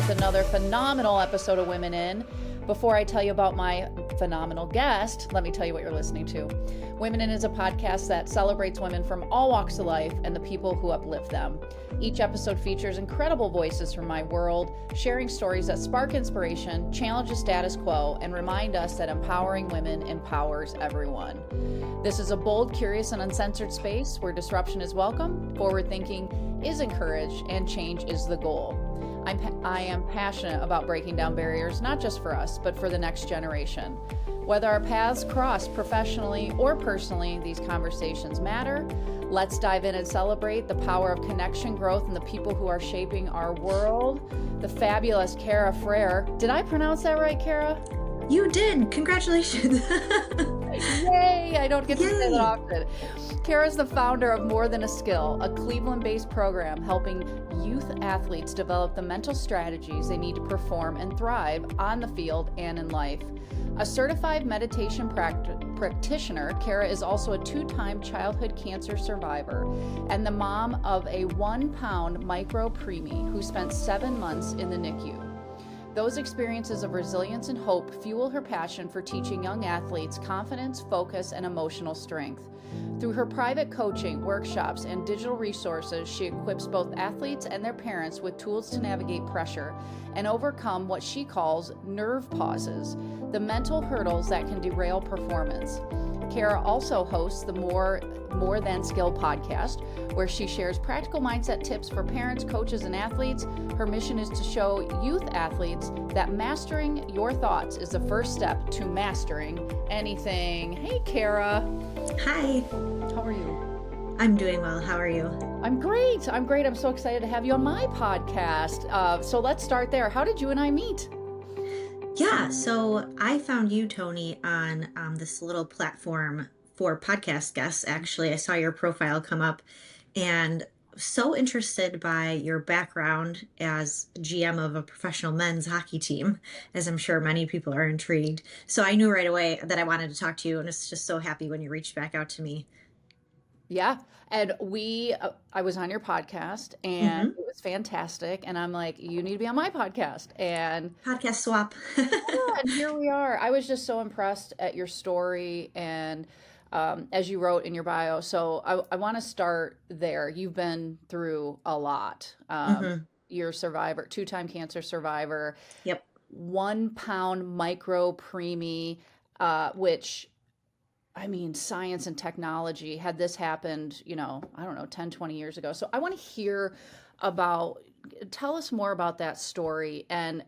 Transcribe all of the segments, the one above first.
with another phenomenal episode of Women In. Before I tell you about my phenomenal guest, let me tell you what you're listening to. Women In is a podcast that celebrates women from all walks of life and the people who uplift them. Each episode features incredible voices from my world, sharing stories that spark inspiration, challenge the status quo, and remind us that empowering women empowers everyone. This is a bold, curious, and uncensored space where disruption is welcome, forward thinking is encouraged, and change is the goal. I am passionate about breaking down barriers, not just for us, but for the next generation. Whether our paths cross professionally or personally, these conversations matter. Let's dive in and celebrate the power of connection, growth, and the people who are shaping our world. The fabulous Frair. Did I pronounce that right, Kara? You did. Congratulations. Yay! I don't get to say that often. Kara is the founder of More Than a Skill, a Cleveland-based program helping youth athletes develop the mental strategies they need to perform and thrive on the field and in life. A certified meditation practitioner, Kara is also a 2-time childhood cancer survivor and the mom of a 1-pound micro-preemie who spent 7 months in the NICU. Those experiences of resilience and hope fuel her passion for teaching young athletes confidence, focus, and emotional strength. Through her private coaching, workshops, and digital resources, she equips both athletes and their parents with tools to navigate pressure and overcome what she calls nerve pauses, the mental hurdles that can derail performance. Kara also hosts the More Than Skill podcast, where she shares practical mindset tips for parents, coaches, and athletes. Her mission is to show youth athletes that mastering your thoughts is the first step to mastering anything. Hey, Kara. Hi. How are you? I'm doing well. How are you? I'm great. I'm so excited to have you on my podcast. So let's start there. How did you and I meet? Yeah, so I found you, Tony, on this little platform for podcast guests, actually. I saw your profile come up and so interested by your background as GM of a professional men's hockey team, as I'm sure many people are intrigued. So I knew right away that I wanted to talk to you, and it's just so happy when you reached back out to me. Yeah. And I was on your podcast and it was fantastic. And I'm like, you need to be on my podcast. And Podcast swap. yeah, and here we are. I was just so impressed at your story and as you wrote in your bio. So I want to start there. You've been through a lot. You're a survivor, 2-time cancer survivor. Yep. 1-pound micro-preemie, which, I mean, science and technology, had this happened, 10, 20 years ago. So I want to hear tell us more about that story. And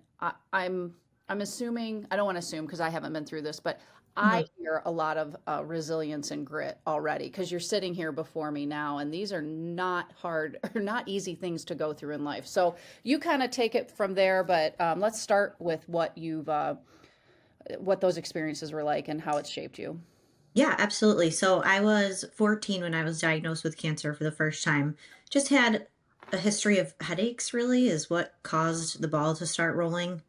I'm assuming, I don't want to assume because I haven't been through this, but I hear a lot of resilience and grit already because you're sitting here before me now, and these are not hard or not easy things to go through in life. So you kind of take it from there, but let's start with what those experiences were like and how it's shaped you. Yeah, absolutely. So I was 14 when I was diagnosed with cancer for the first time. Just had a history of headaches, really, is what caused the ball to start rolling.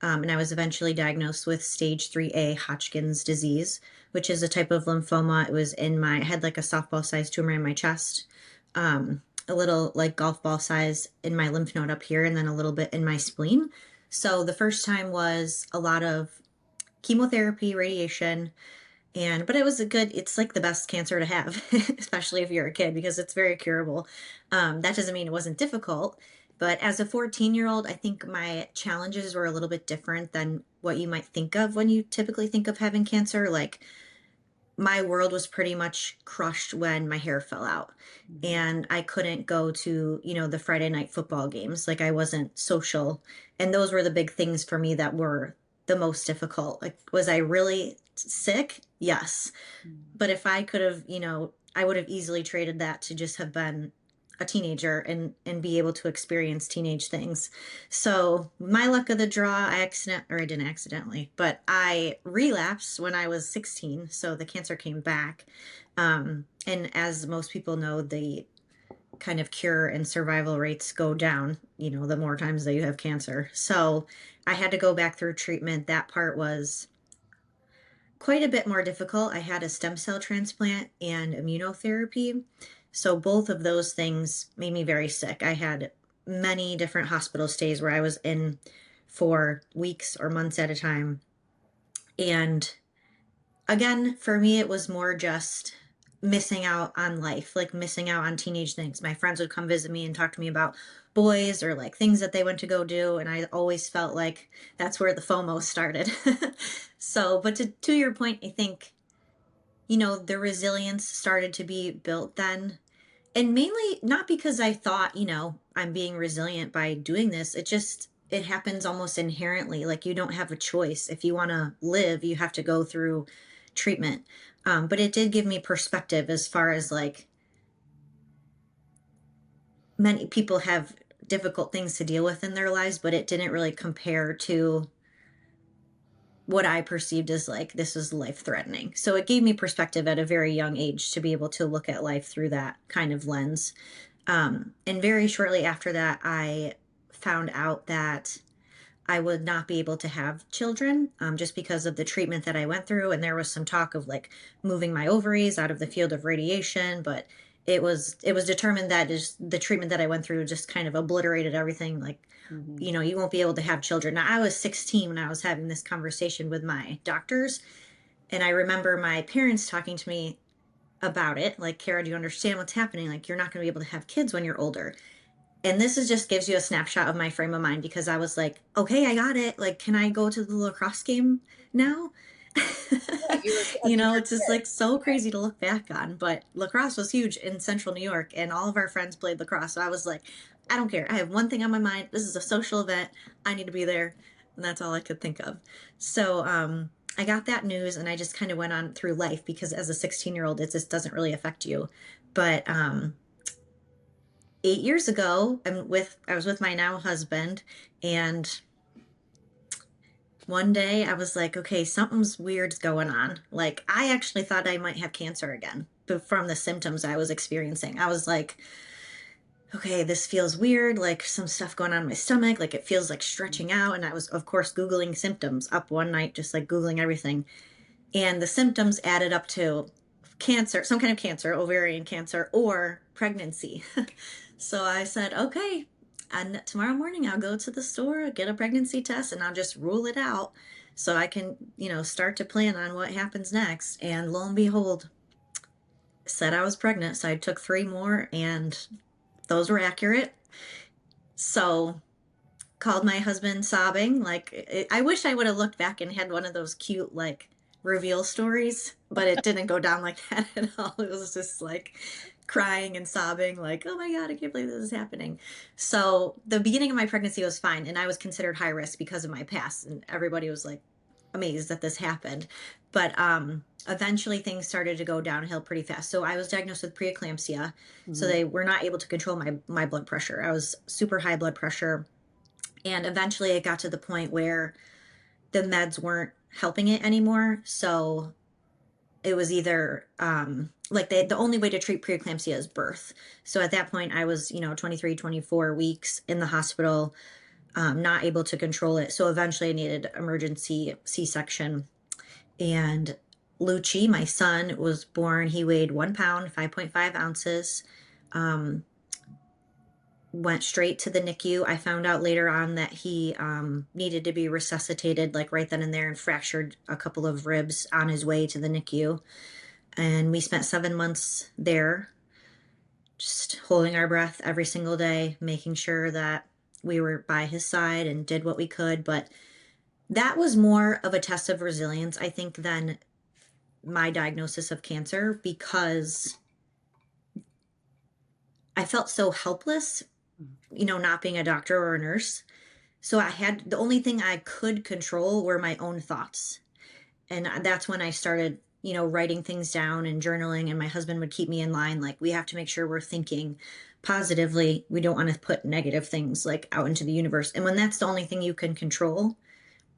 And I was eventually diagnosed with stage 3A Hodgkin's disease, which is a type of lymphoma. It was I had like a softball-sized tumor in my chest, a little like golf ball size in my lymph node up here, and then a little bit in my spleen. So the first time was a lot of chemotherapy, radiation, but it was it's like the best cancer to have, especially if you're a kid, because it's very curable. That doesn't mean it wasn't difficult. But as a 14-year-old, I think my challenges were a little bit different than what you might think of when you typically think of having cancer. Like, my world was pretty much crushed when my hair fell out. And I couldn't go to, the Friday night football games. Like, I wasn't social. And those were the big things for me that were the most difficult. Like, was I really sick? Yes. But if I could have, I would have easily traded that to just have been a teenager and be able to experience teenage things. So my luck of the draw, I didn't accidentally, but I relapsed when I was 16. So the cancer came back. And as most people know, the kind of cure and survival rates go down, the more times that you have cancer. So I had to go back through treatment. That part was quite a bit more difficult. I had a stem cell transplant and immunotherapy. So both of those things made me very sick. I had many different hospital stays where I was in for weeks or months at a time. And again, for me, it was more just missing out on life, like missing out on teenage things. My friends would come visit me and talk to me about boys or like things that they went to go do. And I always felt like that's where the FOMO started. So, but to your point, I think, the resilience started to be built then. And mainly not because I thought, I'm being resilient by doing this. It happens almost inherently. Like you don't have a choice. If you want to live, you have to go through treatment. But it did give me perspective as far as like many people have difficult things to deal with in their lives, but it didn't really compare to what I perceived as like this was life threatening. So it gave me perspective at a very young age to be able to look at life through that kind of lens. And very shortly after that, I found out that I would not be able to have children, just because of the treatment that I went through. And there was some talk of like moving my ovaries out of the field of radiation, but it was determined that is the treatment that I went through just kind of obliterated everything. Like, Hmm. you won't be able to have children. Now I was 16 when I was having this conversation with my doctors, and I remember my parents talking to me about it. Like, Kara, do you understand what's happening? Like, you're not going to be able to have kids when you're older. And this is just gives you a snapshot of my frame of mind because I was like, okay, I got it. Like, can I go to the lacrosse game now? Yeah, you were a mere It's just kid. like so crazy to look back on. But lacrosse was huge in central New York, and all of our friends played lacrosse. So I was like, I don't care. I have one thing on my mind. This is a social event. I need to be there. And that's all I could think of. So I got that news and I just kind of went on through life because as a 16-year-old, it just doesn't really affect you. But 8 years ago, I was with my now husband, and one day I was like, okay, something's weird's going on. Like, I actually thought I might have cancer again, but from the symptoms I was experiencing. I was like, okay, this feels weird, like some stuff going on in my stomach, like it feels like stretching out. And I was, of course, Googling symptoms up one night, just like Googling everything. And the symptoms added up to cancer, some kind of cancer, ovarian cancer, or pregnancy. So I said, okay, and tomorrow morning I'll go to the store, get a pregnancy test, and I'll just rule it out so I can, start to plan on what happens next. And lo and behold, said I was pregnant. So I took three more, and those were accurate. So called my husband sobbing. Like, I wish I would have looked back and had one of those cute, like, reveal stories, but it didn't go down like that at all. It was just like crying and sobbing, like, oh my God, I can't believe this is happening. So the beginning of my pregnancy was fine, and I was considered high risk because of my past, and everybody was like amazed that this happened. But eventually things started to go downhill pretty fast. So I was diagnosed with preeclampsia. So Hmm. they were not able to control my blood pressure. I was super high blood pressure. And eventually it got to the point where the meds weren't helping it anymore. So it was either like the only way to treat preeclampsia is birth. So at that point I was, 23, 24 weeks in the hospital, not able to control it. So eventually I needed emergency C-section. And Lucci, my son, was born. He weighed 1 pound, 5.5 ounces. Um, Went straight to the NICU. I found out later on that he needed to be resuscitated, like right then and there, and fractured a couple of ribs on his way to the NICU. And we spent 7 months there, just holding our breath every single day, making sure that we were by his side and did what we could. But that was more of a test of resilience, I think, than my diagnosis of cancer, because I felt so helpless, not being a doctor or a nurse. So the only thing I could control were my own thoughts. And that's when I started, writing things down and journaling. And my husband would keep me in line. Like, we have to make sure we're thinking positively. We don't want to put negative things like out into the universe. And when that's the only thing you can control,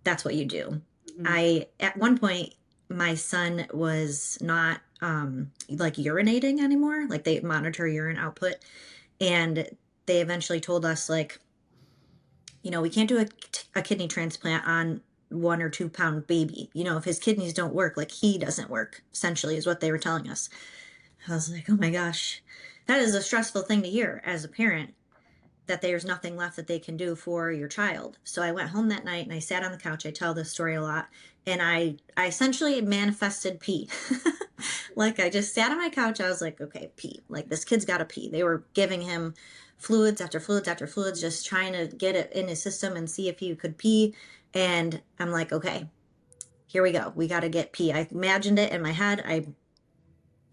that's what you do. Hmm. At one point, my son was not like urinating anymore. Like, they monitor urine output. And they eventually told us, like, we can't do a kidney transplant on 1 or 2 pound baby. If his kidneys don't work, like, he doesn't work, essentially, is what they were telling us. I was like, oh my gosh, that is a stressful thing to hear as a parent. that there's nothing left that they can do for your child. So I went home that night and I sat on the couch. I tell this story a lot. And I essentially manifested pee. Like I just sat on my couch. I was like, okay, pee. Like this kid's got to pee. They were giving him fluids after fluids after fluids, just trying to get it in his system and see if he could pee. And I'm like, okay, here we go. We got to get pee. I imagined it in my head. I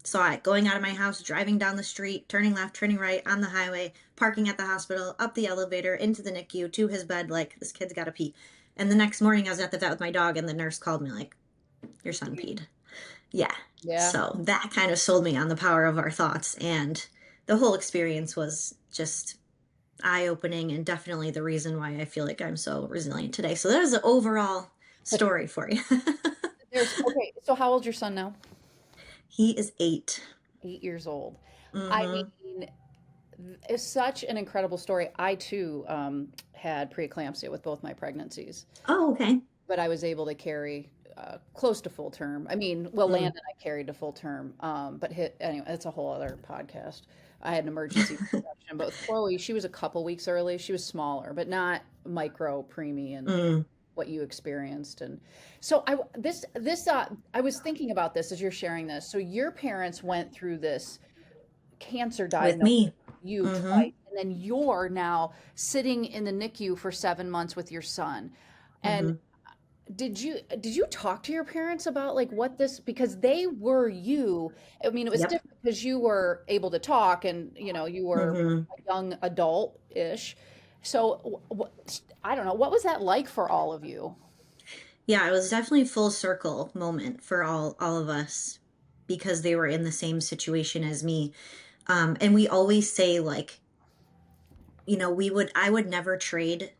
saw it going out of my house, driving down the street, turning left, turning right on the highway, parking at the hospital, up the elevator, into the NICU, to his bed, like, this kid's got to pee. And the next morning, I was at the vet with my dog, and the nurse called me, like, your son peed. Yeah. Yeah. So that kind of sold me on the power of our thoughts. And the whole experience was just eye-opening and definitely the reason why I feel like I'm so resilient today. So that was the overall story for you. Okay, so how old's your son now? He is 8. 8 years old. I Mm-hmm. mean, it's such an incredible story. I too had preeclampsia with both my pregnancies, Oh, okay. but I was able to carry close to full term. I mean, well, Mm. Landon I carried to full term, but anyway, that's a whole other podcast. I had an emergency C-section, but with Chloe, she was a couple weeks early. She was smaller, but not micro-preemie and Mm. what you experienced. And so I was thinking about this as you're sharing this. So your parents went through this cancer With diagnosis, me. you Mm-hmm. twice, and then you're now sitting in the NICU for 7 months with your son. And Mm-hmm. did you talk to your parents about like what this, because they were you. I mean, it was Yep. different because you were able to talk and you were Mm-hmm. a young adult-ish. So I don't know, what was that like for all of you? Yeah, it was definitely a full circle moment for all of us because they were in the same situation as me. And we always say like, I would never trade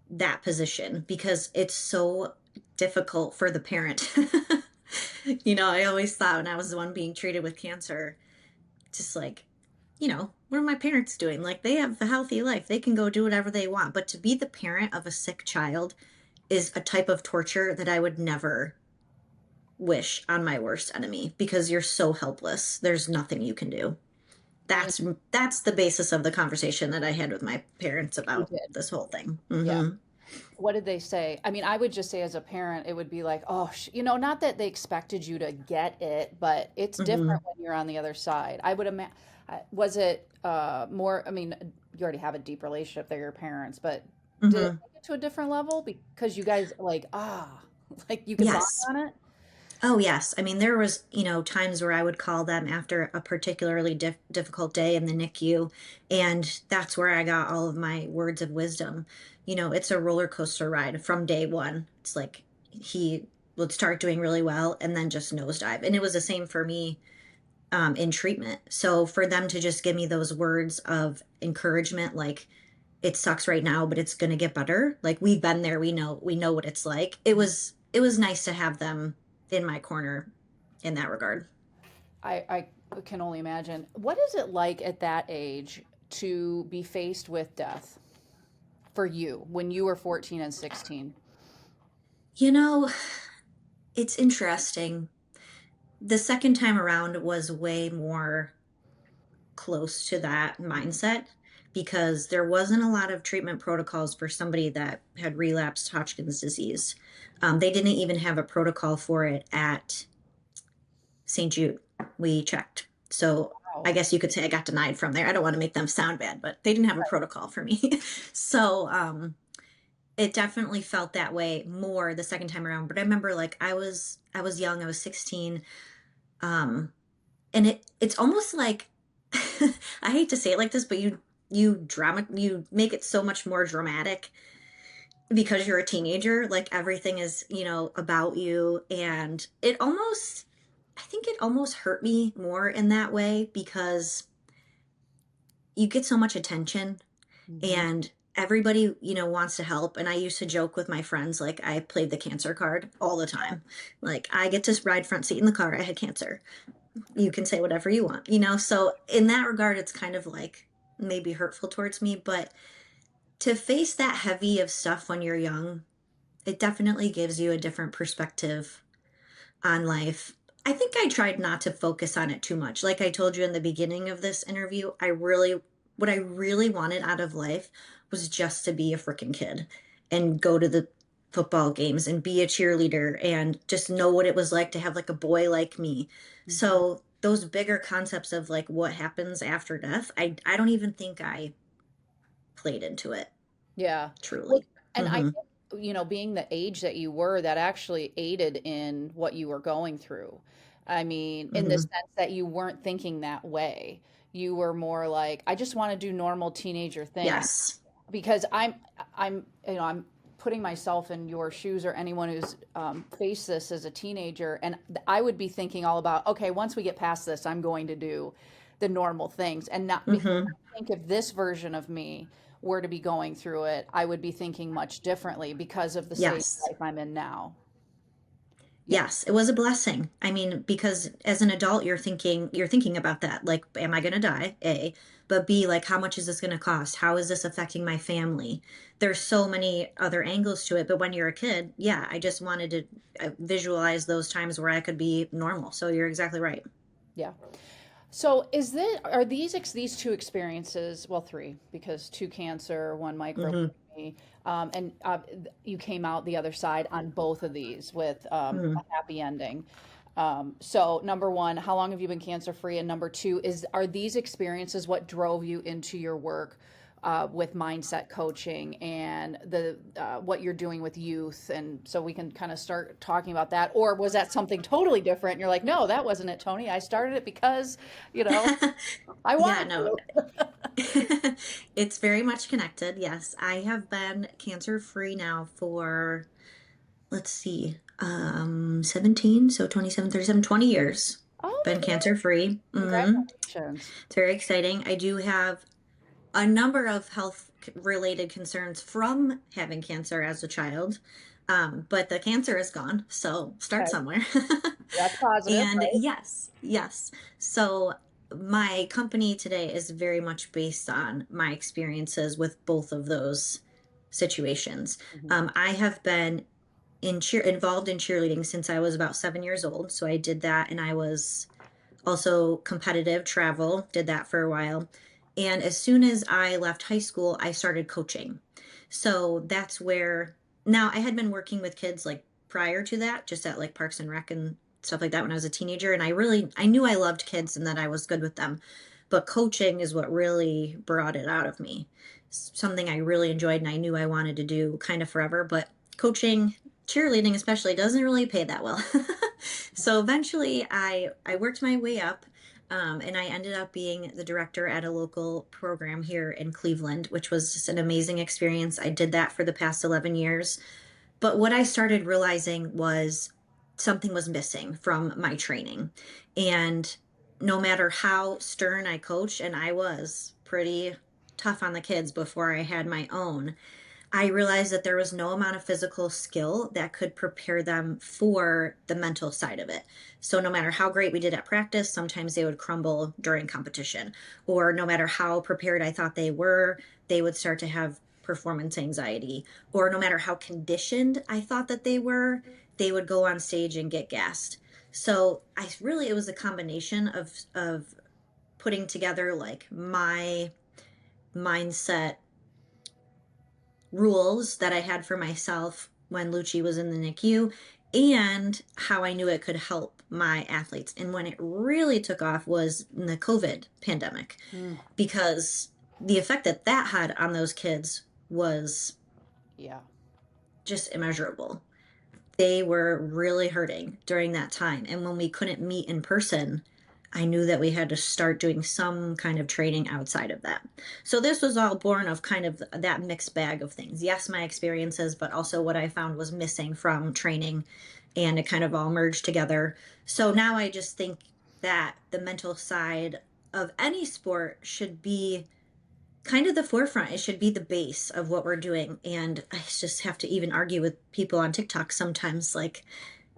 that position because it's so difficult for the parent. I always thought when I was the one being treated with cancer, just like, what are my parents doing? Like they have a healthy life. They can go do whatever they want. But to be the parent of a sick child is a type of torture that I would never wish on my worst enemy because you're so helpless. There's nothing you can do. You, That's the basis of the conversation that I had with my parents you about did. this whole thing. Yeah. Hmm. What did they say? I mean, I would just say as a parent, it would be like, oh, not that they expected you to get it, but it's different Hmm. when you're on the other side. I would imagine, was it more, I mean, you already have a deep relationship, they're your parents, but did it Hmm. take it to a different level because you guys like, like you could bond Yes. on it? Oh, yes. I mean, there was, times where I would call them after a particularly difficult day in the NICU, and that's where I got all of my words of wisdom. It's a roller coaster ride from day one. It's like he would start doing really well and then just nosedive. And it was the same for me in treatment. So for them to just give me those words of encouragement, like it sucks right now, but it's going to get better. Like we've been there. We know what it's like. It was nice to have them in my corner in that regard. I can only imagine. What is it like at that age to be faced with death for you when you were 14 and 16? You know, it's interesting. The second time around was way more close to that mindset because there wasn't a lot of treatment protocols for somebody that had relapsed Hodgkin's disease. They didn't even have a protocol for it at St. Jude. We checked. So I Wow. guess you could say I got denied from there. I don't want to make them sound bad, but they didn't have a protocol for me. So it definitely felt that way more the second time around. But I remember like I was young, I was 16. Um, and it's almost like I hate to say it like this, but you make it so much more dramatic because you're a teenager, like everything is, about you. And I think it almost hurt me more in that way because you get so much attention Mhm. and everybody, wants to help. And I used to joke with my friends, like I played the cancer card all the time. Like I get to ride front seat in the car. I had cancer. You can say whatever you want. So in that regard, it's kind of like maybe hurtful towards me, but to face that heavy of stuff when you're young, it definitely gives you a different perspective on life. I think I tried not to focus on it too much. Like I told you in the beginning of this interview, I really what I really wanted out of life was just to be a freaking kid and go to the football games and be a cheerleader and just know what it was like to have like a boy like me. Mhm. So those bigger concepts of like what happens after death, I don't even think I played into it Yeah. Well, truly. and I Hmm. think, being the age that you were, that actually aided in what you were going through. I mean, in the Hmm. sense that you weren't thinking that way. You were more like, I just want to do normal teenager things. Yes. Because I'm putting myself in your shoes or anyone who's faced this as a teenager, and I would be thinking all about, okay, once we get past this, I'm going to do the normal things, and not because Hmm. I think if this version of me were to be going through it, I would be thinking much differently because of the stage of Yes. life I'm in now. Yeah, Yes, it was a blessing. I mean, because as an adult, you're thinking about that. Like, am I going to die? A, but B, like, how much is this going to cost? How is this affecting my family? There's so many other angles to it. But when you're a kid, yeah, I just wanted to visualize those times where I could be normal. So you're exactly right. yeah. So are these two experiences, well, three, because two cancer, one micro, Hmm. and you came out the other side on both of these with Hmm. a happy ending. So number one, how long have you been cancer free? And number two, are these experiences what drove you into your work with mindset coaching and the what you're doing with youth? And so we can kind of start talking about that. Or was that something totally different? And you're like, no, that wasn't it, Tony. I started it because, you know, I Yeah, wanted no, to. it's very much connected. Yes, I have been cancer free now for, let's see, 17, so 27, 37, 20 years. Been Okay. cancer free. Congratulations. It's very exciting. I do have a number of health related concerns from having cancer as a child. But the cancer is gone, so start Okay. somewhere. That's positive, And right? yes, yes. So my company today is very much based on my experiences with both of those situations. Mhm. I have been involved in cheerleading since I was about 7 years old. So I did that, and I was also competitive travel, did that for a while. And as soon as I left high school, I started coaching. So that's where now I had been working with kids like prior to that, just at like Parks and Rec and stuff like that when I was a teenager. And I knew I loved kids and that I was good with them. But coaching is what really brought it out of me. Something I really enjoyed and I knew I wanted to do kind of forever. But coaching, cheerleading especially, doesn't really pay that well. So eventually I worked my way up, and I ended up being the director at a local program here in Cleveland, which was just an amazing experience. I did that for the past 11 years. But what I started realizing was something was missing from my training. And no matter how stern I coached, and I was pretty tough on the kids before I had my own, I realized that there was no amount of physical skill that could prepare them for the mental side of it. So, no matter how great we did at practice, sometimes they would crumble during competition. Or no matter how prepared I thought they would start to have performance anxiety. Or no matter how conditioned I thought that they would go on stage and get gassed. So, it was a combination of putting together like my mindset rules that I had for myself when Lucci was in the NICU and how I knew it could help my athletes. And when it really took off was in the COVID pandemic Mm, because the effect that that had on those kids was yeah. just immeasurable. They were really hurting during that time. And when we couldn't meet in person, I knew that we had to start doing some kind of training outside of that. So this was all born of kind of that mixed bag of things. Yes, my experiences, but also what I found was missing from training, and it kind of all merged together. So now I just think that the mental side of any sport should be kind of the forefront. It should be the base of what we're doing. And I just have to even argue with people on TikTok sometimes like,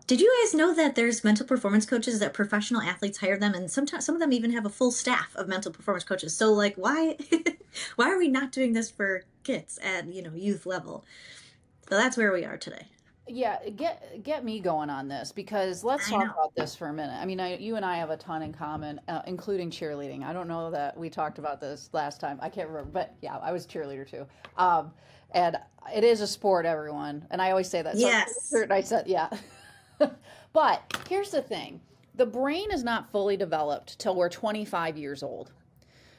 did you guys know that there's mental performance coaches that professional athletes hire them, and sometimes some of them even have a full staff of mental performance coaches? So like why why are we not doing this for kids at, youth level? So that's where we are today. Yeah, get me going on this because let's I talk know. about this for a minute. I mean, you and I have a ton in common, including cheerleading. I don't know that we talked about this last time. I can't remember, but yeah, I was cheerleader too. Um, and it is a sport, everyone. And I always say that. So I'm pretty Yes. certain I said, yeah. But here's the thing: the brain is not fully developed till we're 25 years old.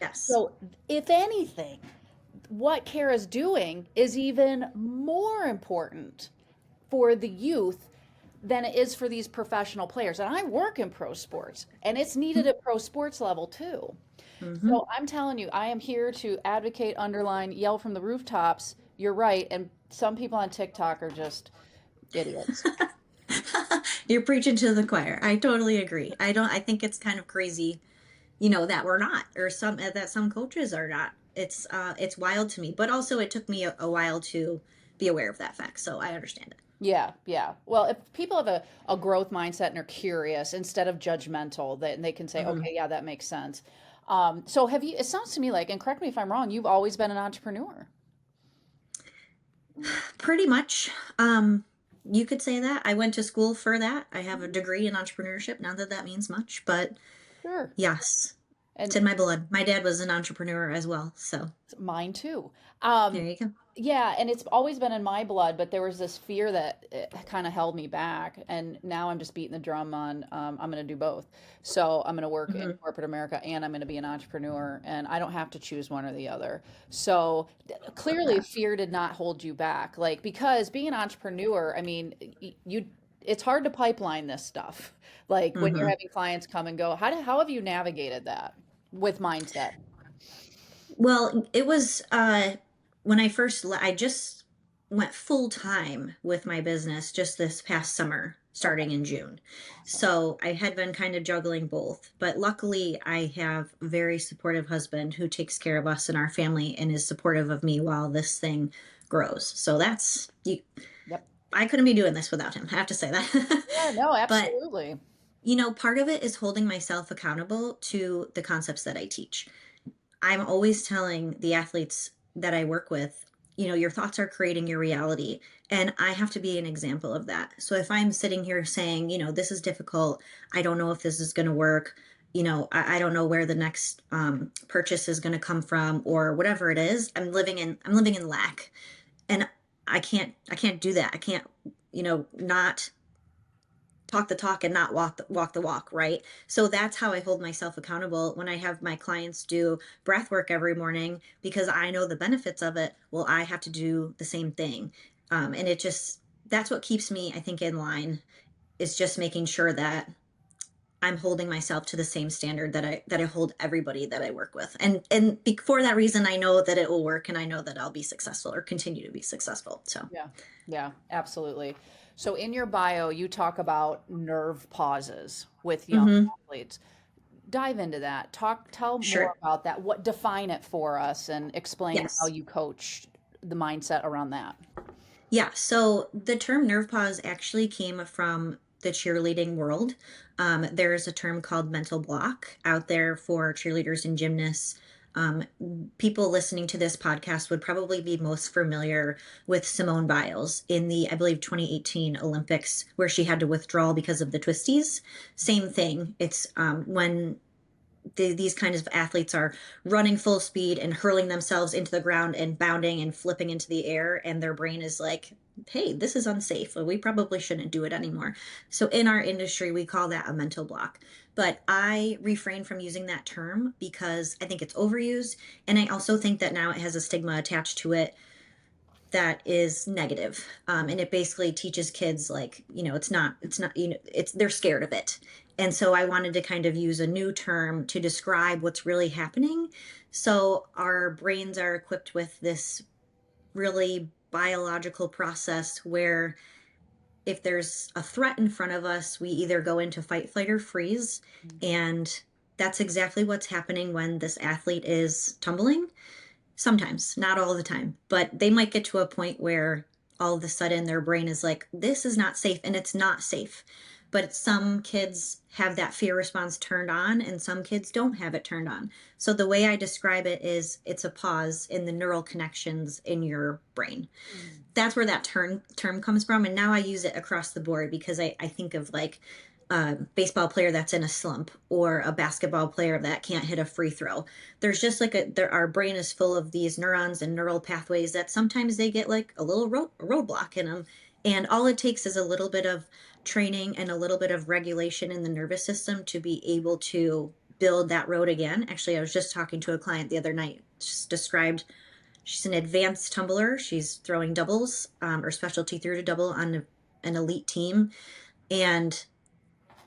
Yes. So, if anything, what Kara's doing is even more important for the youth than it is for these professional players. And I work in pro sports, and it's needed at pro sports level too. Mm-hmm. So I'm telling you, I am here to advocate, underline, yell from the rooftops. You're right. And some people on TikTok are just idiots. You're preaching to the choir. I totally agree. I think it's kind of crazy, that we're not, or that some coaches are not. It's wild to me, but also it took me a while to be aware of that fact. So I understand it. Yeah, yeah. Well, if people have a growth mindset and are curious instead of judgmental, then they can say, Hmm. okay, yeah, that makes sense. So have you, it sounds to me like, and correct me if I'm wrong, you've always been an entrepreneur. Pretty much. You could say that. I went to school for that. I have a degree in entrepreneurship. Not that that means much, but Sure. yes, it's And in my blood. My dad was an entrepreneur as well. So mine too. there Um, you go. yeah, and it's always been in my blood, but there was this fear that kind of held me back, and now I'm just beating the drum on I'm going to do both. So I'm going to work in Hmm. corporate America, and I'm going to be an entrepreneur, and I don't have to choose one or the other. So Love clearly, that. fear did not hold you back, like because being an entrepreneur, I mean, you it's hard to pipeline this stuff. Like when you're Hmm. having clients come and go, how have you navigated that with mindset? Well, it was when I just went full time with my business just this past summer, Okay, starting in June. awesome. So I had been kind of juggling both, but luckily I have a very supportive husband who takes care of us and our family and is supportive of me while this thing grows. So that's you. Yep. I couldn't be doing this without him. I have to say that. Yeah, no, But absolutely. part of it is holding myself accountable to the concepts that I teach. I'm always telling the athletes that I work with, your thoughts are creating your reality. And I have to be an example of that. So if I'm sitting here saying, this is difficult, I don't know if this is going to work, I don't know where the next purchase is going to come from or whatever it is, I'm living in lack. And I can't do that. I can't, not talk the talk and not walk the walk, right? So that's how I hold myself accountable when I have my clients do breath work every morning because I know the benefits of it. Well, I have to do the same thing. And that's what keeps me, I think, in line is just making sure that I'm holding myself to the same standard that I hold everybody that I work with. And for that reason, I know that it will work and I know that I'll be successful or continue to be successful. So, Yeah, yeah, absolutely. So in your bio, you talk about nerve pauses with young mhm, athletes. Dive into that. Tell more sure. about that. Define it for us and explain how Yes. you coach the mindset around that. Yeah, so the term nerve pause actually came from the cheerleading world. There's a term called mental block out there for cheerleaders and gymnasts. Um, People listening to this podcast would probably be most familiar with Simone Biles in the, I believe, 2018 Olympics, where she had to withdraw because of the twisties. Same thing. It's when these kinds of athletes are running full speed and hurling themselves into the ground and bounding and flipping into the air and their brain is like, hey, this is unsafe, we probably shouldn't do it anymore. So in our industry we call that a mental block, but I refrain from using that term because I think it's overused, and I also think that now it has a stigma attached to it that is negative. And it basically teaches kids like, it's not, they're scared of it. And so I wanted to kind of use a new term to describe what's really happening. So our brains are equipped with this really biological process where if there's a threat in front of us, we either go into fight, flight, or freeze. And that's exactly what's happening when this athlete is tumbling. Sometimes, not all the time, but they might get to a point where all of a sudden their brain is like, this is not safe, and it's not safe. but some kids have that fear response turned on and some kids don't have it turned on. So the way I describe it is it's a pause in the neural connections in your brain. Mm. That's where that term comes from. And now I use it across the board because I think of like a baseball player that's in a slump or a basketball player that can't hit a free throw. There's just like our brain is full of these neurons and neural pathways that sometimes they get like a little roadblock in them. And all it takes is a little bit of training and a little bit of regulation in the nervous system to be able to build that road again. Actually, I was just talking to a client the other night, just described she's an advanced tumbler. She's throwing doubles or specialty through to double on an elite team. And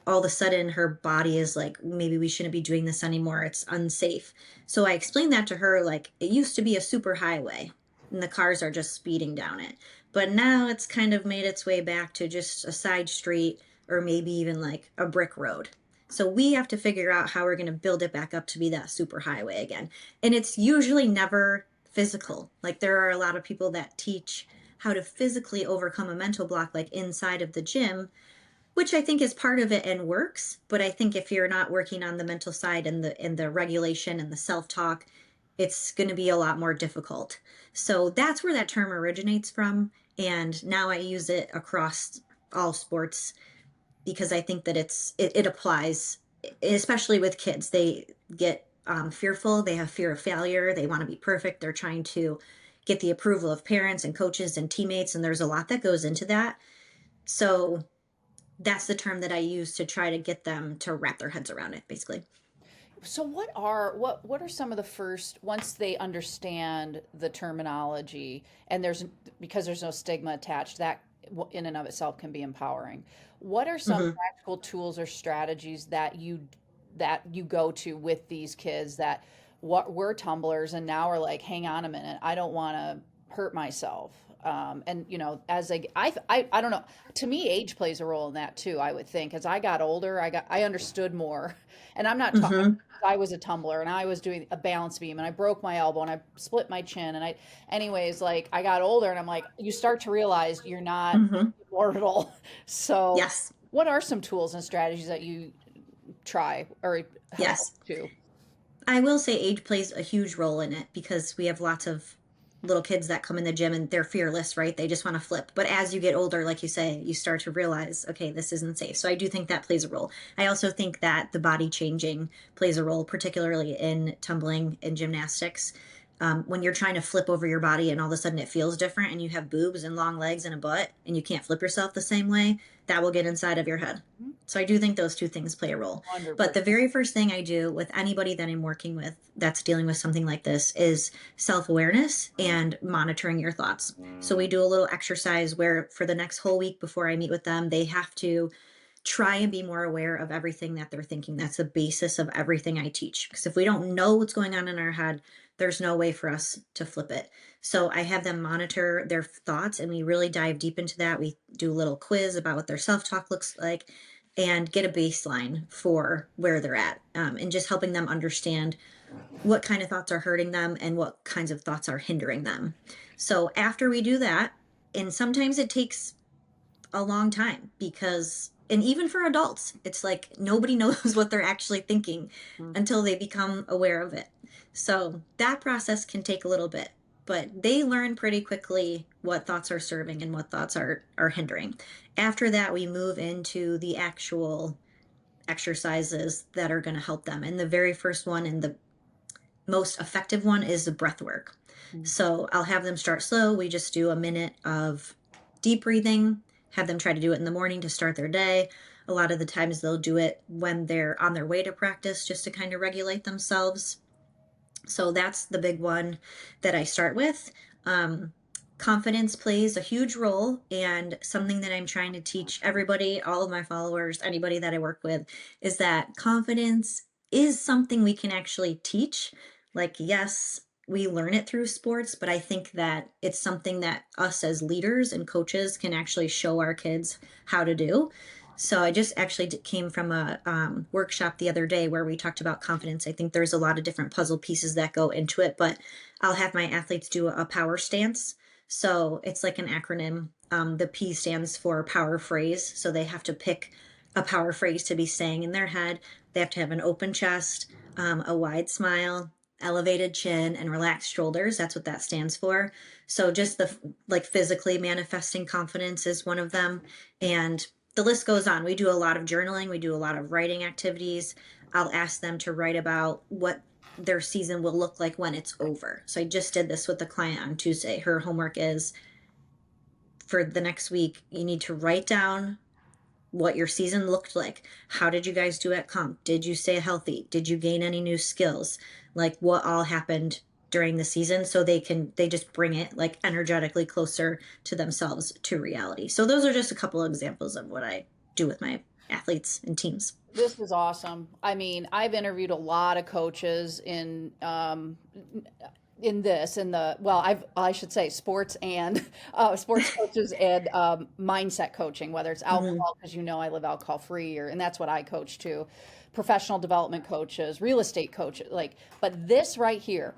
all of a sudden her body is like, maybe we shouldn't be doing this anymore. It's unsafe. So I explained that to her, like it used to be a super highway and the cars are just speeding down it. But now it's kind of made its way back to just a side street or maybe even like a brick road. So we have to figure out how we're going to build it back up to be that super highway again. And it's usually never physical. Like there are a lot of people that teach how to physically overcome a mental block, like inside of the gym, which I think is part of it and works. But I think if you're not working on the mental side and the regulation and the self-talk, it's going to be a lot more difficult. So that's where that term originates from. And now I use it across all sports because I think that it applies, especially with kids. They get fearful. They have fear of failure. They want to be perfect. They're trying to get the approval of parents and coaches and teammates. And there's a lot that goes into that. So that's the term that I use to try to get them to wrap their heads around it, basically. So what are some of the first, once they understand the terminology, and because there's no stigma attached, that in and of itself can be empowering. What are some Hmm. practical tools or strategies that you go to with these kids that what we're tumblers and now are like, hang on a minute, I don't want to hurt myself. And as I don't know, to me, age plays a role in that too, I would think. As I got older, I understood more. And I'm not talking, Hmm. I was a tumbler and I was doing a balance beam and I broke my elbow and I split my chin. Anyways, like I got older and I'm like, you start to realize you're not Hmm. immortal. So, Yes. what are some tools and strategies that you try or have Yes. helped to? I will say age plays a huge role in it because we have lots of little kids that come in the gym and they're fearless, right? They just want to flip. But as you get older, like you say, you start to realize, okay, this isn't safe. So I do think that plays a role. I also think that the body changing plays a role, particularly in tumbling and gymnastics. When you're trying to flip over your body and all of a sudden it feels different and you have boobs and long legs and a butt and you can't flip yourself the same way, that will get inside of your head. So I do think those two things play a role. But 100%. the very first thing I do with anybody that I'm working with that's dealing with something like this is self awareness and monitoring your thoughts. So we do a little exercise where for the next whole week before I meet with them, they have to try and be more aware of everything that they're thinking. That's the basis of everything I teach. Because if we don't know what's going on in our head, there's no way for us to flip it. So I have them monitor their thoughts and we really dive deep into that. We do a little quiz about what their self talk looks like and get a baseline for where they're at, and just helping them understand what kind of thoughts are hurting them and what kinds of thoughts are hindering them. So after we do that, and sometimes it takes a long time because, and even for adults, it's like nobody knows what they're actually thinking until they become aware of it. So that process can take a little bit, but they learn pretty quickly what thoughts are serving and what thoughts are hindering. After that, we move into the actual exercises that are going to help them. And the very first one and the most effective one is the breath work. Mhm. So I'll have them start slow. We just do a minute of deep breathing, have them try to do it in the morning to start their day. A lot of the times they'll do it when they're on their way to practice just to kind of regulate themselves. So that's the big one that I start with. Um, Confidence plays a huge role, and something that I'm trying to teach everybody, all of my followers, anybody that I work with, is that confidence is something we can actually teach. Like, yes, we learn it through sports, but I think that it's something that us as leaders and coaches can actually show our kids how to do. So I just actually came from a workshop the other day where we talked about confidence. I think there's a lot of different puzzle pieces that go into it, but I'll have my athletes do a power stance. So it's like an acronym. The P stands for power phrase. So they have to pick a power phrase to be saying in their head. They have to have an open chest, a wide smile, elevated chin, and relaxed shoulders. That's what that stands for. So just the like physically manifesting confidence is one of them. And the list goes on. We do a lot of journaling, we do a lot of writing activities. I'll ask them to write about what their season will look like when it's over. So I just did this with the client on Tuesday. Her homework is for the next week, you need to write down what your season looked like. How did you guys do at comp? Did you stay healthy? Did you gain any new skills? Like what all happened during the season, so they just bring it like energetically closer to themselves, to reality. So those are just a couple of examples of what I do with my athletes and teams. This is awesome. I mean, I've interviewed a lot of coaches in this in the well I should say sports and sports coaches and mindset coaching, whether it's Mm-hmm. alcohol, because I live alcohol free, and that's what I coach too, professional development coaches, real estate coaches, like, but this right here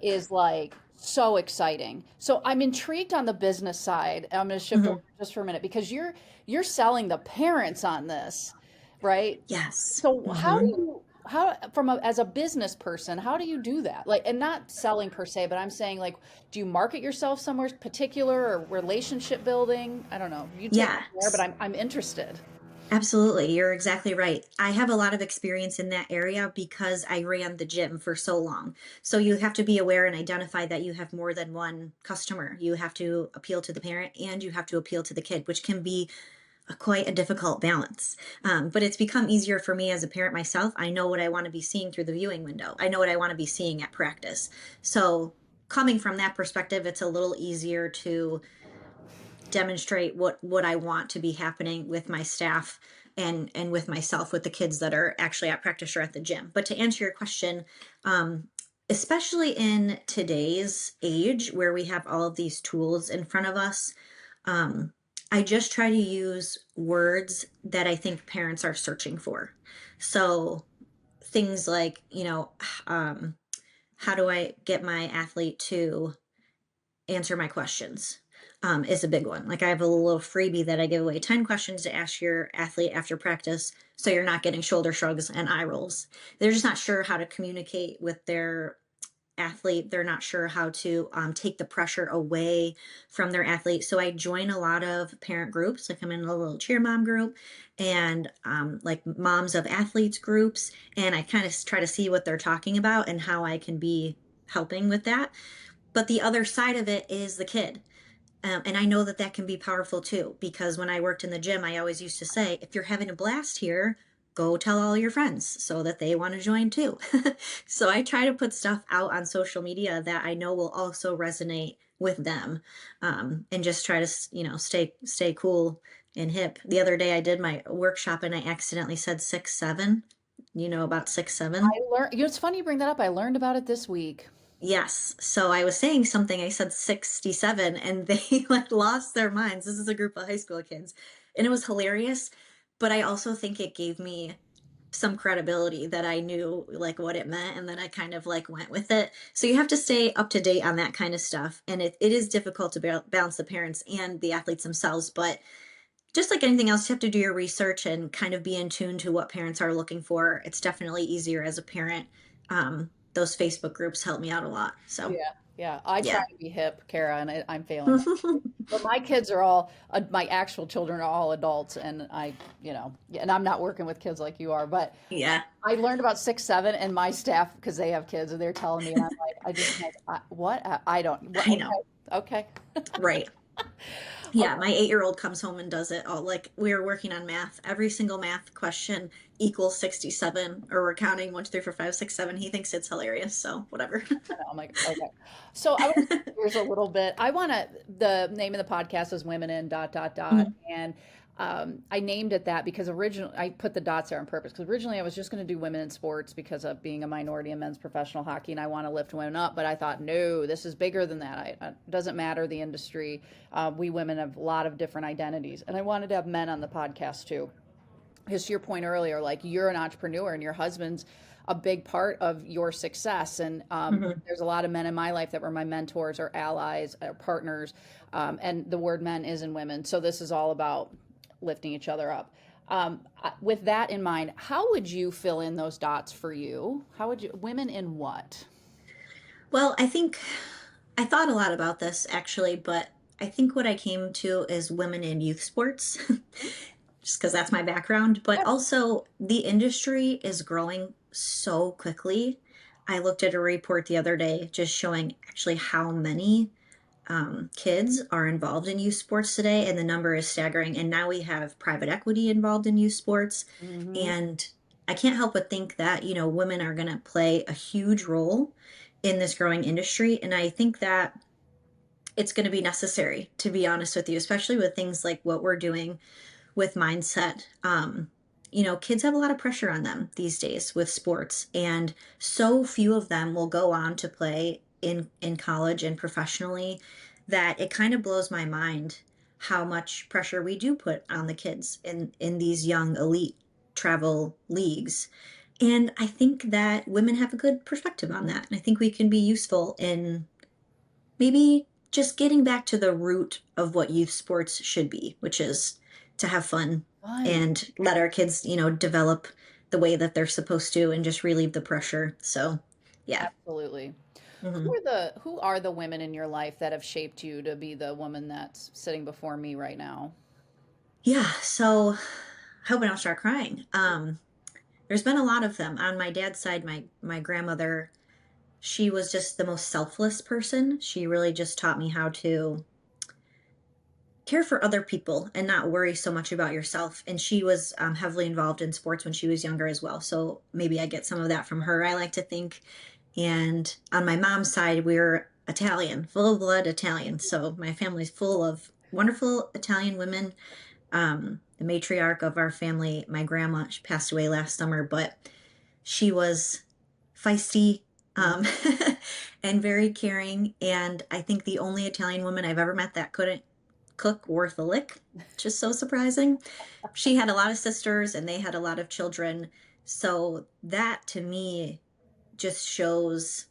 is like so exciting. So I'm intrigued on the business side. I'm going to shift over Mm-hmm. just for a minute, because you're selling the parents on this, right? Yes. So how do Mm-hmm. you how from as a business person, how do you do that? Like, and not selling per se, but I'm saying, like, do you market yourself somewhere particular, or relationship building? I don't know. You take it from there, but Yes. I'm interested. Absolutely. You're exactly right. I have a lot of experience in that area because I ran the gym for so long. So you have to be aware and identify that you have more than one customer. You have to appeal to the parent and you have to appeal to the kid, which can be quite a difficult balance. But it's become easier for me as a parent myself. I know what I want to be seeing through the viewing window, I know what I want to be seeing at practice. So coming from that perspective, it's a little easier to demonstrate what I want to be happening with my staff and with myself, with the kids that are actually at practice or at the gym. But to answer your question, especially in today's age where we have all of these tools in front of us, um, I just try to use words that I think parents are searching for. So things like, um, how do I get my athlete to answer my questions, is a big one. Like I have a little freebie that I give away: 10 questions to ask your athlete after practice so you're not getting shoulder shrugs and eye rolls. They're just not sure how to communicate with their athlete. They're not sure how to take the pressure away from their athlete. So I join a lot of parent groups. Like I'm in a little cheer mom group and like moms of athletes groups. And I kind of try to see what they're talking about and how I can be helping with that. But the other side of it is the kid. And I know that that can be powerful too, because when I worked in the gym, I always used to say, if you're having a blast here, go tell all your friends so that they want to join too. So I try to put stuff out on social media that I know will also resonate with them, and just try to, stay cool and hip. The other day I did my workshop and I accidentally said 6'7". You know about 6'7"? I learned, it's funny you bring that up. I learned about it this week. Yes. So I was saying something, I said 67 and they like lost their minds. This is a group of high school kids. And it was hilarious, but I also think it gave me some credibility that I knew like what it meant and then I kind of like went with it. So you have to stay up to date on that kind of stuff. And it is difficult to balance the parents and the athletes themselves, but just like anything else, you have to do your research and kind of be in tune to what parents are looking for. It's definitely easier as a parent. Those Facebook groups help me out a lot. So, Yeah, yeah. I try yeah. to be hip, Kara, and I'm failing. But my kids are all, my actual children are all adults, and and I'm not working with kids like you are. But Yeah, I learned about 6'7", and my staff, because they have kids, and they're telling me, and I'm like, I just like, what? I don't. What, I know. okay, Right. okay. Yeah, my 8-year-old comes home and does it all. Like we were working on math. Every single math question equals 67, or we're counting 1, 2, 3, 4, 5, 6, 7. He thinks it's hilarious. So whatever. I'm like, okay. So I want to switch gears a little bit. The name of the podcast is Women in dot dot dot. Mhm. And I named it that because originally I put the dots there on purpose, because originally I was just going to do women in sports because of being a minority in men's professional hockey and I want to lift women up. But I thought, no, this is bigger than that. It doesn't matter the industry. We women have a lot of different identities. And I wanted to have men on the podcast too. Because to your point earlier, like, you're an entrepreneur and your husband's a big part of your success. And Mhm. there's a lot of men in my life that were my mentors or allies or partners. And the word men is in women. So this is all about lifting each other up. With that in mind, how would you fill in those dots for you? How would you, women in what? Well, I thought a lot about this actually, but I think what I came to is women in youth sports, just because that's my background. But Yeah. also, the industry is growing so quickly. I looked at a report the other day just showing actually how many kids are involved in youth sports today, and the number is staggering. And now we have private equity involved in youth sports. Hmm. And I can't help but think that, women are going to play a huge role in this growing industry. And I think that it's going to be necessary, to be honest with you, especially with things like what we're doing with mindset. Kids have a lot of pressure on them these days with sports, and so few of them will go on to play in college and professionally that it kind of blows my mind how much pressure we do put on the kids in these young elite travel leagues. And I think that women have a good perspective on that. And I think we can be useful in maybe just getting back to the root of what youth sports should be, which is to have fun Fun. and let our kids, develop the way that they're supposed to and just relieve the pressure. So, yeah. Absolutely. Hmm. Who are the women in your life that have shaped you to be the woman that's sitting before me right now? Yeah. So, I hope I don't start crying. There's been a lot of them on my dad's side. My grandmother, she was just the most selfless person. She really just taught me how to care for other people and not worry so much about yourself. And she was heavily involved in sports when she was younger as well. So maybe I get some of that from her, I like to think. And on my mom's side, we're Italian, full of blood Italian. So my family's full of wonderful Italian women. The matriarch of our family, my grandma, she passed away last summer, but she was feisty, Mhm. um, and very caring. And I think the only Italian woman I've ever met that couldn't cook worth a lick, which is so surprising. She had a lot of sisters and they had a lot of children. So that to me just shows,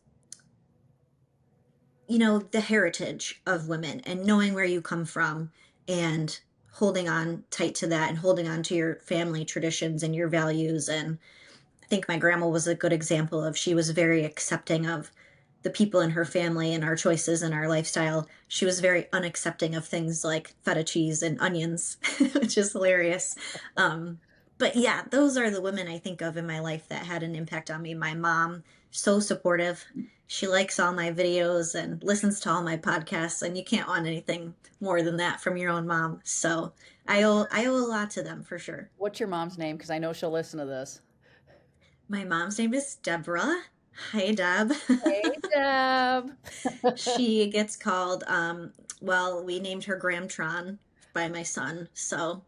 the heritage of women and knowing where you come from and holding on tight to that and holding on to your family traditions and your values. And I think my grandma was a good example of she was very accepting of the people in her family and our choices and our lifestyle. She was very unaccepting of things like feta cheese and onions, which is hilarious. Um, but yeah, those are the women I think of in my life that had an impact on me. My mom, so supportive. She likes all my videos and listens to all my podcasts, and you can't want anything more than that from your own mom. So I owe a lot to them for sure. What's your mom's name? Because I know she'll listen to this. My mom's name is Deborah. Hi, Deb. Hey, Deb. She gets called, well, we named her Gramtron by my son. So,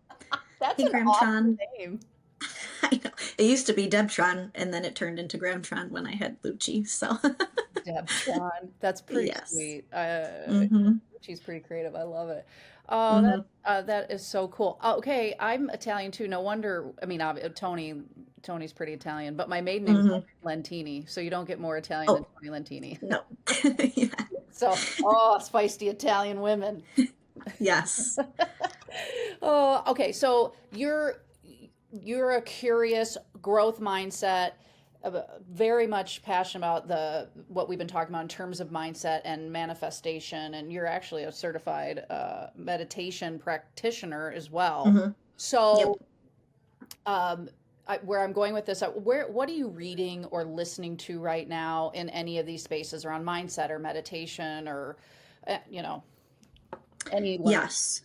That's hey, an awesome Gramtron. name. I know. It used to be Debtron, and then it turned into Gramtron when I had Lucci. So, Debtron. That's pretty yes. sweet. Mm-hmm. She's pretty creative. I love it. Oh, Mm-hmm. that is so cool. Okay, I'm Italian too. No wonder. I mean, Tony's pretty Italian, but my maiden name's Mm-hmm. Lentini, so you don't get more Italian than Oh, Tony Lentini. no. Yeah. So, oh, spicy Italian women. Yes. Oh, okay. So you're a curious growth mindset, very much passionate about the what we've been talking about in terms of mindset and manifestation, and you're actually a certified meditation practitioner as well. Mm-hmm. So, Yep. where I'm going with this, what are you reading or listening to right now in any of these spaces around mindset or meditation or, uh, you know, any learning? Yes.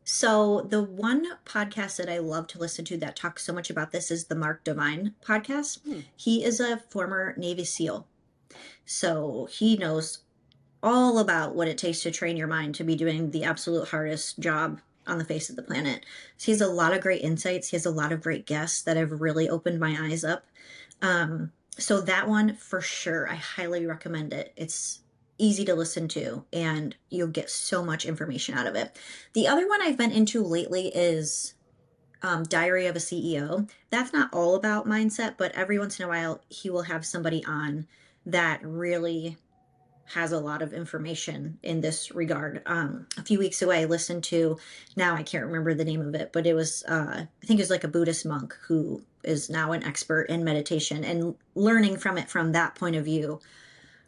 So the one podcast that I love to listen to that talks so much about this is the Mark Divine podcast. Hmm. He is a former Navy SEAL. So he knows all about what it takes to train your mind to be doing the absolute hardest job on the face of the planet. So he has a lot of great insights. He has a lot of great guests that have really opened my eyes up. So that one for sure, I highly recommend it. It's easy to listen to and you'll get so much information out of it. The other one I've been into lately is Diary of a CEO. That's not all about mindset, but every once in a while he will have somebody on that really has a lot of information in this regard. A few weeks ago, I listened to, now I can't remember the name of it, but it was, I think it was like a Buddhist monk who is now an expert in meditation, and learning from it from that point of view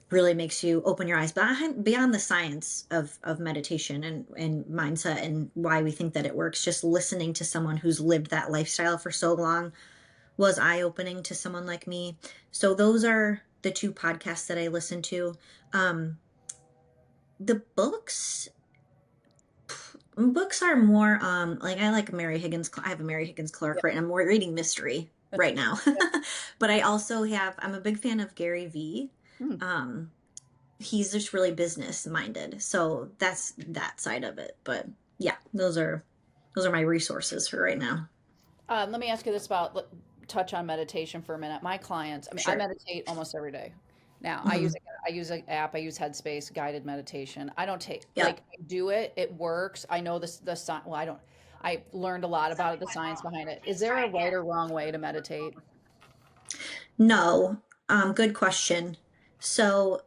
really makes you open your eyes beyond the science of meditation and mindset and why we think that it works. Just listening to someone who's lived that lifestyle for so long was eye-opening to someone like me. So those are the two podcasts that I listen to. Um, the books are more like, I like Mary Higgins. I have a Mary Higgins Clark right now. I'm reading mystery right now. But I'm a big fan of Gary Vee. Hmm. He's just really business minded. So that's that side of it. But yeah, those are my resources for right now. Let me ask you this about touch on meditation for a minute. My clients, I mean, I Sure. meditate almost every day. Now, Hmm. I use an app, I use Headspace guided meditation. I don't take Yeah. like I do it, it works. I know this the science. Well, I don't. I learned a lot about it, the science behind it. Is there a right or wrong way to meditate? No. Good question. So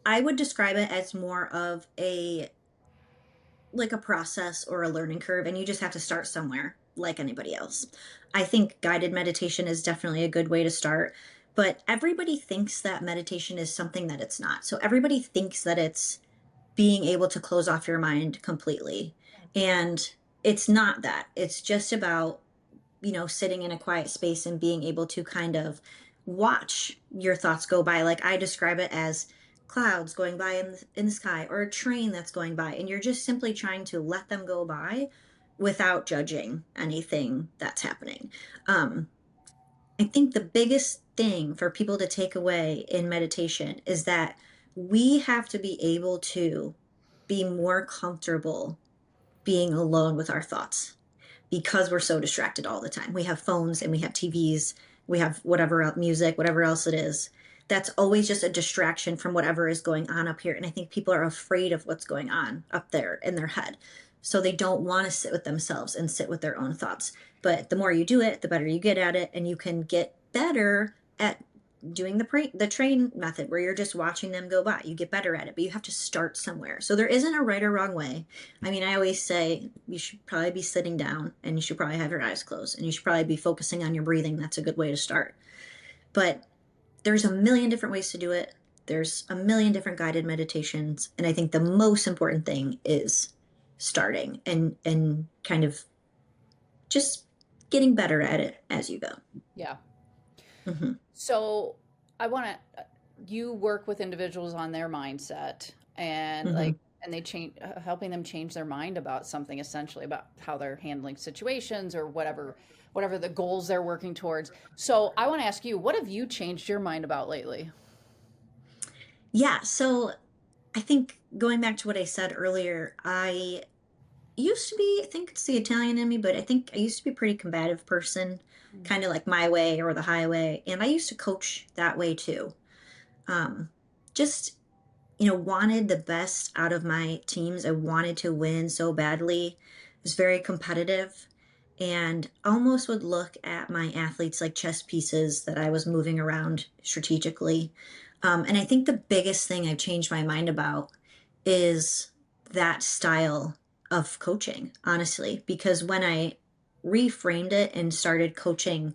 I would describe it as more of a process or a learning curve, and you just have to start somewhere like anybody else. I think guided meditation is definitely a good way to start, but everybody thinks that meditation is something that it's not. So everybody thinks that it's being able to close off your mind completely. And it's not that. It's just about, sitting in a quiet space and being able to kind of watch your thoughts go by. Like I describe it as clouds going by in the sky, or a train that's going by, and you're just simply trying to let them go by without judging anything that's happening. Um, I think the biggest thing for people to take away in meditation is that we have to be able to be more comfortable being alone with our thoughts, because we're so distracted all the time. We have phones and we have TVs, we have whatever music, whatever else it is. That's always just a distraction from whatever is going on up here. And I think people are afraid of what's going on up there in their head. So they don't want to sit with themselves and sit with their own thoughts. But the more you do it, the better you get at it. And you can get better at doing the train method, where you're just watching them go by. You get better at it, but you have to start somewhere. So there isn't a right or wrong way. I mean, I always say you should probably be sitting down, and you should probably have your eyes closed, and you should probably be focusing on your breathing. That's a good way to start. But there's a million different ways to do it. There's a million different guided meditations, and I think the most important thing is starting and kind of just getting better at it as you go. Yeah. Hmm. So I want to, you work with individuals on their mindset and Hmm. and they change, helping them change their mind about something, essentially about how they're handling situations or whatever the goals they're working towards. So I want to ask you, what have you changed your mind about lately? Yeah, so I think going back to what I said earlier, I think it's the Italian in me, but I think I used to be a pretty combative person, Mm. kind of like my way or the highway. And I used to coach that way too. Um, just, wanted the best out of my teams. I wanted to win so badly. I was very competitive, and almost would look at my athletes like chess pieces that I was moving around strategically. And I think the biggest thing I've changed my mind about is that style of coaching, honestly, because when I reframed it and started coaching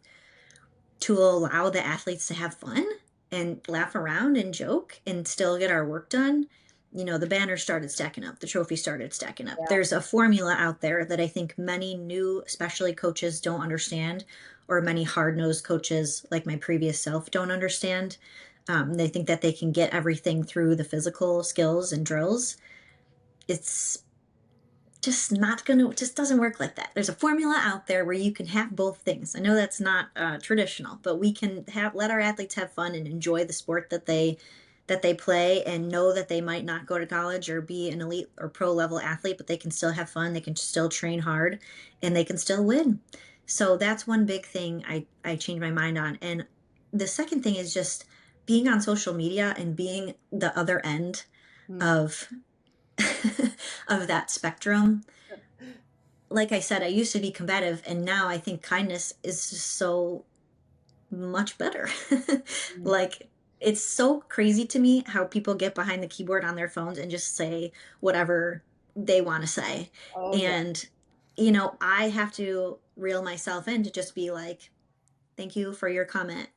to allow the athletes to have fun and laugh around and joke and still get our work done, the banners started stacking up, the trophies started stacking up. Yeah. There's a formula out there that I think many new, especially coaches, don't understand, or many hard nosed coaches like my previous self don't understand. They think that they can get everything through the physical skills and drills. It's just not gonna, just doesn't work like that. There's a formula out there where you can have both things. I know that's not traditional, but we can let our athletes have fun and enjoy the sport that they play, and know that they might not go to college or be an elite or pro level athlete, but they can still have fun, they can still train hard, and they can still win. So that's one big thing I changed my mind on. And the second thing is just being on social media and being the other end Mm. of of that spectrum. Like I said, I used to be combative, and now I think kindness is just so much better. Mm. Like, it's so crazy to me how people get behind the keyboard on their phones and just say whatever they want to say. Oh yeah. And, I have to reel myself in to just be like, thank you for your comment.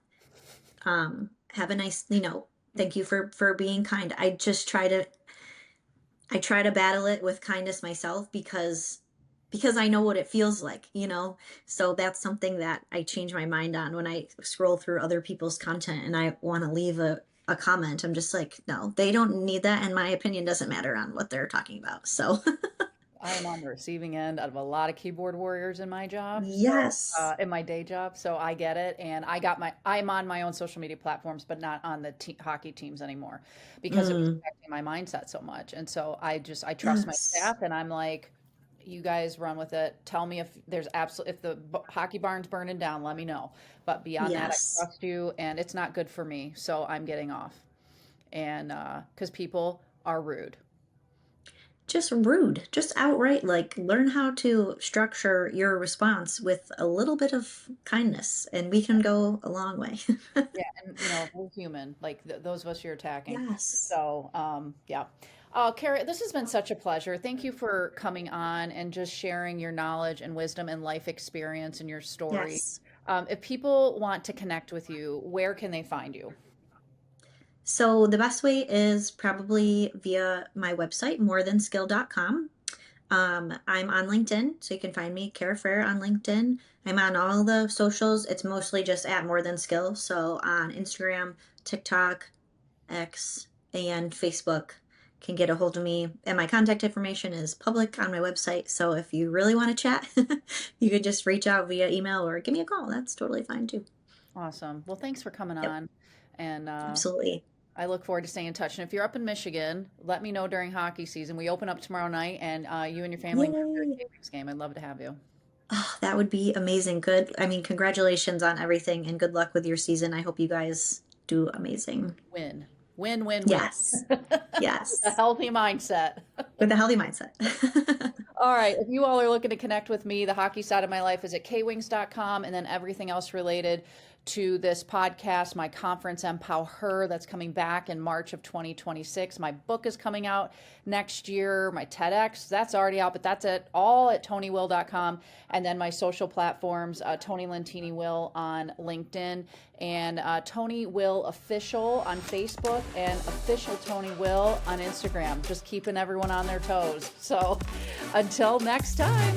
Have a nice, thank you for being kind. I try to battle it with kindness myself because I know what it feels like. So that's something that I change my mind on when I scroll through other people's content and I want to leave a comment. I'm just like, no, they don't need that, and my opinion doesn't matter on what they're talking about. So I am on the receiving end of a lot of keyboard warriors in my job, so yes. in my day job, so I get it. And I'm on my own social media platforms, but not on the hockey teams anymore because it was Mm, affecting my mindset so much. And so I trust my yes. staff, and I'm like, you guys run with it. Tell me if the hockey barn's burning down, let me know. But beyond that, I Yes. trust you, and it's not good for me, so I'm getting off. And because people are rude. Just rude, just outright, like, learn how to structure your response with a little bit of kindness, and we can go a long way. Yeah, and we're human, like those of us you're attacking. Yes. So, yeah. Carrie, this has been such a pleasure. Thank you for coming on and just sharing your knowledge and wisdom and life experience and your story. Yes. If people want to connect with you, where can they find you? So the best way is probably via my website, morethanskill.com. I'm on LinkedIn, so you can find me, Kara Frair, on LinkedIn. I'm on all the socials. It's mostly just at More Than Skill. So on Instagram, TikTok, X, and Facebook can get a hold of me. And my contact information is public on my website. So if you really want to chat, you could just reach out via email or give me a call. That's totally fine too. Awesome. Well, thanks for coming Yep, on. And absolutely. I look forward to staying in touch. And if you're up in Michigan, let me know during hockey season. We open up tomorrow night, and you and your family can come to Yay. a K-Wings game. I'd love to have you. Oh, that would be amazing. Good. I mean, congratulations on everything and good luck with your season. I hope you guys do amazing. Win. Win, win, win. Yes. With a Yes. healthy mindset. With a healthy mindset. All right. If you all are looking to connect with me, the hockey side of my life is at kwings.com, and then everything else related to this podcast, my conference, Empower Her, that's coming back in March of 2026. My book is coming out next year. My TEDx, that's already out, but that's all at tonywill.com. And then my social platforms, Tony Lentini Will on LinkedIn, and Tony Will Official on Facebook, and Official Tony Will on Instagram. Just keeping everyone on their toes. So until next time.